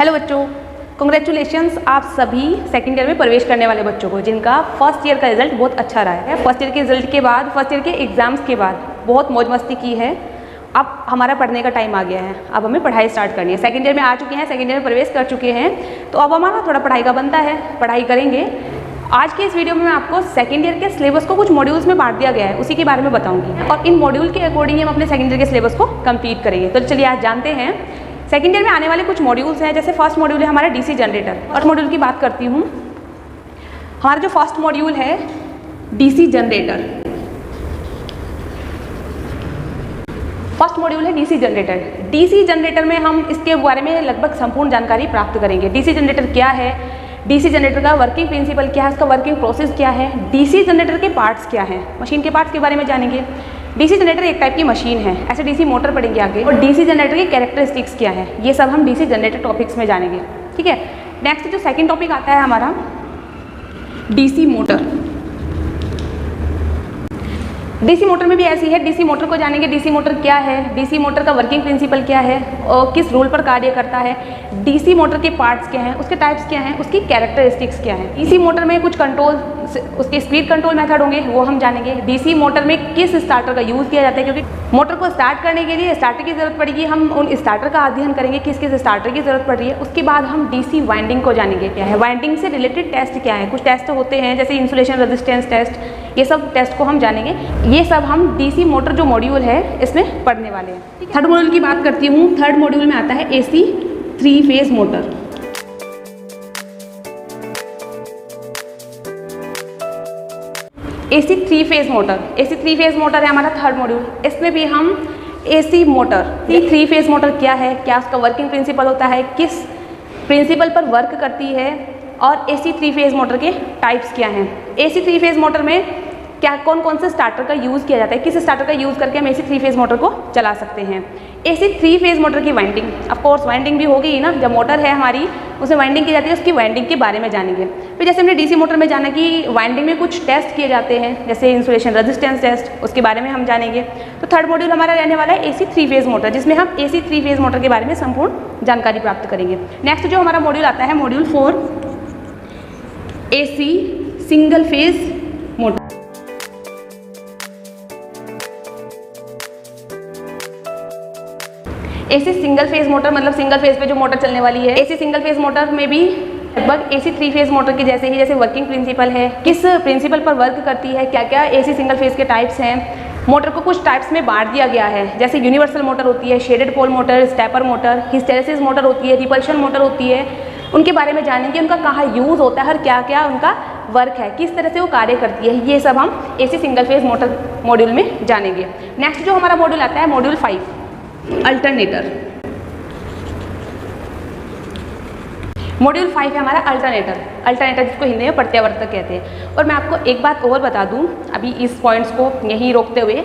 Hello बच्चों, congratulations आप सभी सेकंड ईयर में प्रवेश करने वाले बच्चों को जिनका फर्स्ट ईयर का रिजल्ट बहुत अच्छा रहा है। फर्स्ट ईयर के रिजल्ट के बाद, फर्स्ट ईयर के एग्जाम्स के बाद बहुत मौज मस्ती की है। अब हमारा पढ़ने का टाइम आ गया है, अब हमें पढ़ाई स्टार्ट करनी है। सेकंड ईयर में आ चुके हैं, सेकंड ईयर में प्रवेश कर चुके हैं, तो अब हमारा थोड़ा पढ़ाई का बनता है, पढ़ाई करेंगे। आज के इस वीडियो में मैं आपको सेकंड ईयर के सिलेबस को कुछ मॉड्यूल्स में बांट दिया गया है, उसी के बारे में बताऊंगी और इन मॉड्यूल के अकॉर्डिंग हम अपने सेकंड ईयर के सिलेबस को कंप्लीट करेंगे। तो चलिए आज जानते हैं सेकंड ईयर में आने वाले कुछ मॉड्यूल्स हैं। जैसे फर्स्ट मॉड्यूल है हमारा डीसी जनरेटर। फर्स्ट मॉड्यूल की बात करती हूँ। हमारा जो फर्स्ट मॉड्यूल है डीसी जनरेटर, फर्स्ट मॉड्यूल है डीसी जनरेटर। डीसी जनरेटर में हम इसके बारे में लगभग संपूर्ण जानकारी प्राप्त करेंगे। डीसी जनरेटर क्या है, डीसी जनरेटर का वर्किंग प्रिंसिपल क्या है, उसका वर्किंग प्रोसेस क्या है, डीसी जनरेटर के पार्ट्स क्या हैं, मशीन के पार्ट्स के बारे में जानेंगे। डीसी जनरेटर एक टाइप की मशीन है, ऐसे डीसी मोटर पढ़ेंगे आगे, और डीसी जनरेटर की कैरेक्टरिस्टिक्स क्या है, ये सब हम डीसी जनरेटर टॉपिक्स में जानेंगे। ठीक है, नेक्स्ट जो सेकंड टॉपिक आता है हमारा डीसी मोटर। डीसी मोटर में भी ऐसी है, डीसी मोटर को जानेंगे। डीसी मोटर क्या है, डीसी मोटर का वर्किंग प्रिंसिपल क्या है और किस रूल पर कार्य करता है, डीसी मोटर के पार्ट्स क्या हैं, उसके टाइप्स क्या हैं, उसकी कैरेक्टरिस्टिक्स क्या हैं। डीसी मोटर में कुछ कंट्रोल, उसके स्पीड कंट्रोल मेथड होंगे, वो हम जानेंगे। डीसी मोटर में किस स्टार्टर का यूज़ किया जाता है, क्योंकि मोटर को स्टार्ट करने के लिए स्टार्टर की ज़रूरत पड़ेगी, हम उन स्टार्टर का अध्ययन करेंगे, किस किस स्टार्टर की ज़रूरत पड़ रही है। उसके बाद हम डीसी वाइंडिंग को जानेंगे, क्या है वाइंडिंग से रिलेटेड टेस्ट क्या है, कुछ टेस्ट होते हैं जैसे इंसुलेशन रेजिस्टेंस टेस्ट, ये सब टेस्ट को हम जानेंगे। ये सब हम डीसी मोटर जो मॉड्यूल है इसमें पढ़ने वाले हैं। थर्ड मॉड्यूल की बात करती हूँ। थर्ड मॉड्यूल में आता है AC 3 phase motor. AC 3 phase motor, AC 3 phase motor है हमारा थर्ड मॉड्यूल। इसमें भी हम एसी मोटर, 3 फेज मोटर क्या है, क्या उसका वर्किंग प्रिंसिपल होता है, किस प्रिंसिपल पर वर्क करती है, और एसी 3 फेज मोटर के टाइप्स क्या हैं। एसी 3 फेज मोटर में क्या कौन कौन से स्टार्टर का यूज़ किया जाता है, किस स्टार्टर का यूज़ करके हम एसी 3 फेज मोटर को चला सकते हैं। एसी 3 फेज मोटर की वाइंडिंग, ऑफ कोर्स वाइंडिंग भी होगी ही ना, जब मोटर है हमारी उसमें वाइंडिंग की जाती है, उसकी वाइंडिंग के बारे में जानेंगे। फिर जैसे हमने डीसी मोटर में जाना कि वाइंडिंग में कुछ टेस्ट किए जाते हैं जैसे इंसुलेशन रेजिस्टेंस टेस्ट, उसके बारे में हम जानेंगे। तो थर्ड मॉड्यूल हमारा रहने वाला है एसी 3 फेज मोटर, जिसमें हम एसी 3 फेज मोटर के बारे में संपूर्ण जानकारी प्राप्त करेंगे। नेक्स्ट जो हमारा मॉड्यूल आता है module 4 AC single phase motor. AC single phase motor मतलब सिंगल फेज पे जो मोटर चलने वाली है। एसी सिंगल फेज मोटर में भी लगभग एसी 3 फेज मोटर की जैसे ही जैसे वर्किंग प्रिंसिपल है, किस प्रिंसिपल पर वर्क करती है, क्या क्या एसी सिंगल फेज के टाइप्स हैं। मोटर को कुछ टाइप्स में बांट दिया गया है, जैसे यूनिवर्सल मोटर होती है, shaded pole motor, stepper motor, hysteresis motor होती है, रिपल्शन मोटर होती है। उनके बारे में जानेंगे, उनका कहाँ यूज़ होता है और क्या क्या उनका वर्क है, किस तरह से वो कार्य करती है, ये सब हम AC single phase motor module में जानेंगे। नेक्स्ट जो हमारा मॉड्यूल आता है मॉड्यूल 5 अल्टरनेटर। मॉड्यूल 5 है हमारा अल्टरनेटर। अल्टरनेटर जिसको हिंदी में प्रत्यावर्तक कहते हैं। और मैं आपको एक बात और बता दूं अभी इस पॉइंट्स को यहीं रोकते हुए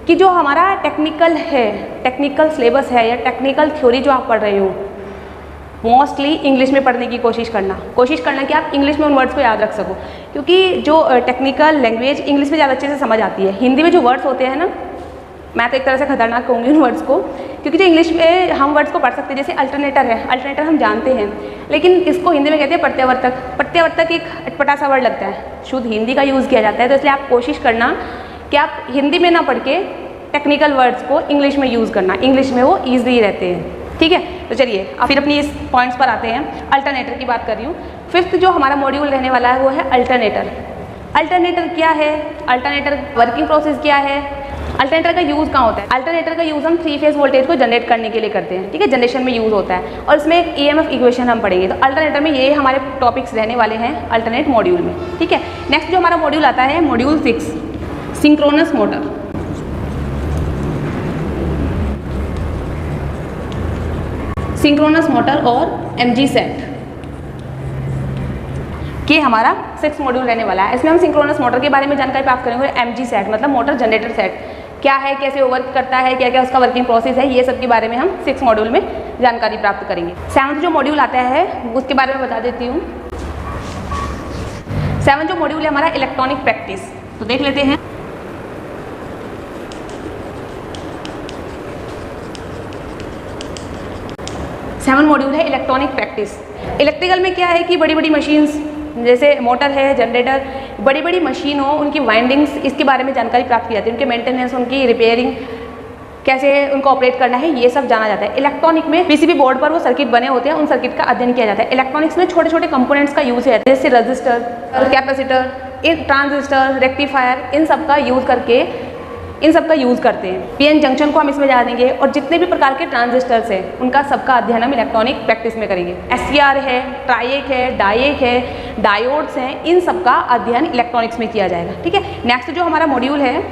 कि जो हमारा टेक्निकल है, टेक्निकल सिलेबस है या टेक्निकल थ्योरी जो आप पढ़ रहे हो, मोस्टली इंग्लिश में पढ़ने की कोशिश करना कि आप इंग्लिश में उन वर्ड्स को याद रख सको, क्योंकि जो टेक्निकल लैंग्वेज इंग्लिश में ज़्यादा अच्छे से समझ आती है। हिंदी में जो वर्ड्स होते हैं ना, मैं तो एक तरह से खतरनाक कहूँगी उन वर्ड्स को, क्योंकि जो इंग्लिश में हम वर्ड्स को पढ़ सकते हैं जैसे अल्टरनेटर है, अल्टरनेटर हम जानते हैं, लेकिन इसको हिंदी में कहते हैं प्रत्यावर्तक। प्रत्यावर्तक एक अटपटा सा वर्ड लगता है, शुद्ध हिंदी का यूज़ किया जाता है, तो इसलिए आप कोशिश करना कि आप हिंदी में ना पढ़ के टेक्निकल वर्ड्स को इंग्लिश में यूज़ करना, इंग्लिश में वो ईजी रहते हैं। ठीक है, तो चलिए अब फिर अपनी इस पॉइंट्स पर आते हैं। अल्टरनेटर की बात कर रही हूँ। फिफ्थ जो हमारा मॉड्यूल रहने वाला है वो है अल्टरनेटर। अल्टरनेटर क्या है, अल्टरनेटर वर्किंग प्रोसेस क्या है, अल्टरनेटर का यूज़ कहाँ होता है। अल्टरनेटर का यूज़ हम 3 फेज वोल्टेज को जनरेट करने के लिए करते हैं। ठीक है, जनरेशन में यूज़ होता है, और इसमें एक ईएमएफ इक्वेशन हम पढ़ेंगे। तो अल्टरनेटर में ये हमारे टॉपिक्स रहने वाले हैं अल्टरनेट मॉड्यूल में। ठीक है, नेक्स्ट जो हमारा मॉड्यूल आता है module 6 synchronous motor. Synchronous motor और एमजी सेट के हमारा 6 मॉड्यूल रहने वाला है। इसमें हम सिंक्रोनस मोटर के बारे में जानकारी प्राप्त करेंगे। एमजी सेट मतलब मोटर जनरेटर सेट क्या है, कैसे वो वर्क करता है, क्या क्या उसका वर्किंग प्रोसेस है, ये सब के बारे में हम 6 मॉड्यूल में जानकारी प्राप्त करेंगे। 7th जो मॉड्यूल आता है उसके बारे में बता देती हूँ। 7th जो मॉड्यूल है हमारा इलेक्ट्रॉनिक प्रैक्टिस, तो देख लेते हैं। 7 मॉड्यूल है इलेक्ट्रॉनिक प्रैक्टिस। इलेक्ट्रिकल में क्या है कि बड़ी बड़ी मशीन्स जैसे मोटर है, जनरेटर, बड़ी बड़ी मशीन हो, उनकी वाइंडिंग्स, इसके बारे में जानकारी प्राप्त की जाती है, उनके मेंटेनेंस, उनकी रिपेयरिंग, कैसे उनको ऑपरेट करना है, ये सब जाना जाता है। इलेक्ट्रॉनिक में पीसीबी बोर्ड पर वो सर्किट बने होते हैं, उन सर्किट का अध्ययन किया जाता है। इलेक्ट्रॉनिक्स में छोटे छोटे कंपोनेंट्स का यूज है, जैसे रजिस्टर, कैपेसिटर, ट्रांजिस्टर, रेक्टिफायर, इन सब का यूज़ करते हैं। पीएन जंक्शन को हम इसमें जानेंगे और जितने भी प्रकार के ट्रांजिस्टर्स हैं उनका सबका अध्ययन हम इलेक्ट्रॉनिक प्रैक्टिस में करेंगे। एससीआर है, ट्राइएक है, डाइएक है, डायोड्स हैं, इन सब का अध्ययन इलेक्ट्रॉनिक्स में किया जाएगा। ठीक है, नेक्स्ट जो हमारा मॉड्यूल है,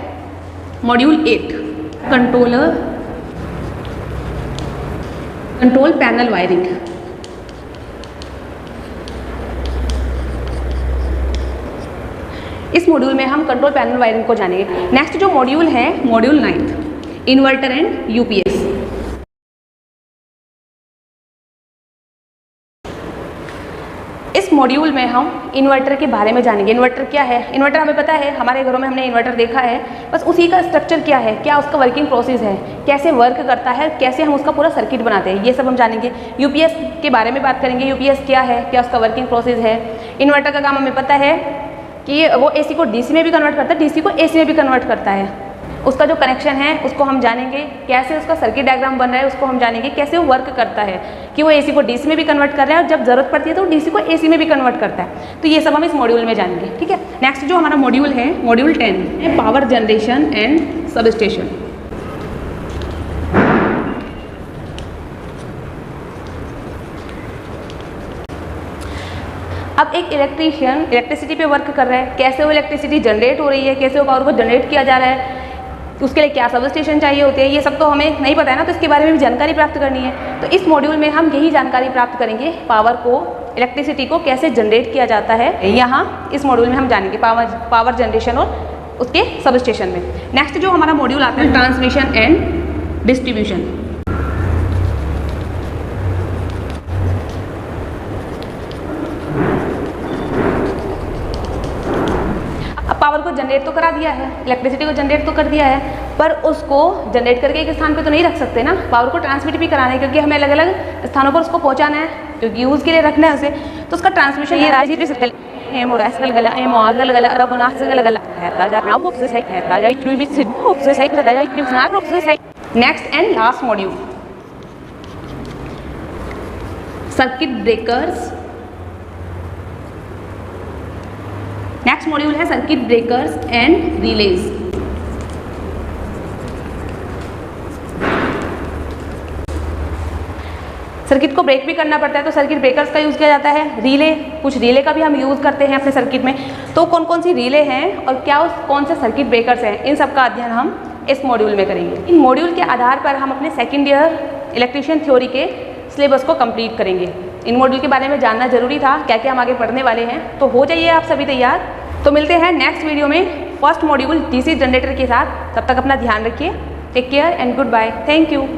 मॉड्यूल 8, कंट्रोल पैनल वायरिंग। इस मॉड्यूल में हम कंट्रोल पैनल वायरिंग को जानेंगे। नेक्स्ट जो मॉड्यूल है, मॉड्यूल 9, इन्वर्टर एंड यूपीएस। इस मॉड्यूल में हम इन्वर्टर के बारे में जानेंगे। इन्वर्टर क्या है? इन्वर्टर हमें पता है, हमारे घरों में हमने इन्वर्टर देखा है, बस उसी का स्ट्रक्चर क्या है, क्या उसका वर्किंग प्रोसेस है, कैसे वर्क करता है, कैसे हम उसका पूरा सर्किट बनाते हैं, ये सब हम जानेंगे। यूपीएस के बारे में बात करेंगे, यूपीएस क्या है, क्या उसका वर्किंग प्रोसेस है। इन्वर्टर का काम हमें पता है कि वो एसी को डीसी में भी कन्वर्ट करता है, डीसी को एसी में भी कन्वर्ट करता है। उसका जो कनेक्शन है उसको हम जानेंगे, कैसे उसका सर्किट डायग्राम बन रहा है उसको हम जानेंगे, कैसे वो वर्क करता है कि वो एसी को डीसी में भी कन्वर्ट कर रहा है और जब ज़रूरत पड़ती है तो डीसी को एसी में भी कन्वर्ट करता है। तो ये सब हम इस मॉड्यूल में जानेंगे। ठीक है, नेक्स्ट जो हमारा मॉड्यूल है, मॉड्यूल 10 है पावर जनरेशन एंड सबस्टेशन। अब एक इलेक्ट्रीशियन इलेक्ट्रिसिटी पे वर्क कर रहा है, कैसे वो इलेक्ट्रिसिटी जनरेट हो रही है, कैसे वो पावर को जनरेट किया जा रहा है, उसके लिए क्या सब स्टेशन चाहिए होते हैं, ये सब तो हमें नहीं पता है ना, तो इसके बारे में भी जानकारी प्राप्त करनी है। तो इस मॉड्यूल में हम यही जानकारी प्राप्त करेंगे, पावर को, इलेक्ट्रिसिटी को कैसे जनरेट किया जाता है, यहाँ इस मॉड्यूल में हम जानेंगे पावर जनरेशन और उसके सब स्टेशन में। नेक्स्ट जो हमारा मॉड्यूल आता है, ट्रांसमिशन एंड डिस्ट्रीब्यूशन। पावर को जनरेट तो करा दिया है, इलेक्ट्रिसिटी को जनरेट तो कर दिया है, पर उसको जनरेट करके एक स्थान पे तो नहीं रख सकते ना, पावर को ट्रांसमिट भी कराना है, क्योंकि हमें अलग अलग स्थानों पर उसको पहुंचाना है, क्योंकि यूज़ के लिए रखना है उसे। तो उसका ट्रांसमिशन ये next and last module, circuit breakers. Next module है circuit breakers and relays. Circuit को ब्रेक भी करना पड़ता है तो सर्किट ब्रेकर्स का यूज़ किया जाता है। रिले, कुछ रिले का भी हम यूज़ करते हैं अपने सर्किट में। तो कौन कौन सी रिले हैं और क्या कौन से सर्किट ब्रेकर्स हैं, इन सब का अध्ययन हम इस मॉड्यूल में करेंगे। इन मॉड्यूल के आधार पर हम अपने सेकेंड ईयर इलेक्ट्रीशियन थ्योरी के सिलेबस को कंप्लीट करेंगे। इन मॉड्यूल के बारे में जानना जरूरी था, क्या क्या हम आगे पढ़ने वाले हैं। तो हो जाइए आप सभी तैयार। तो मिलते हैं नेक्स्ट वीडियो में फर्स्ट मॉड्यूल डीसी जनरेटर के साथ। तब तक अपना ध्यान रखिए। Take care and good bye. Thank you.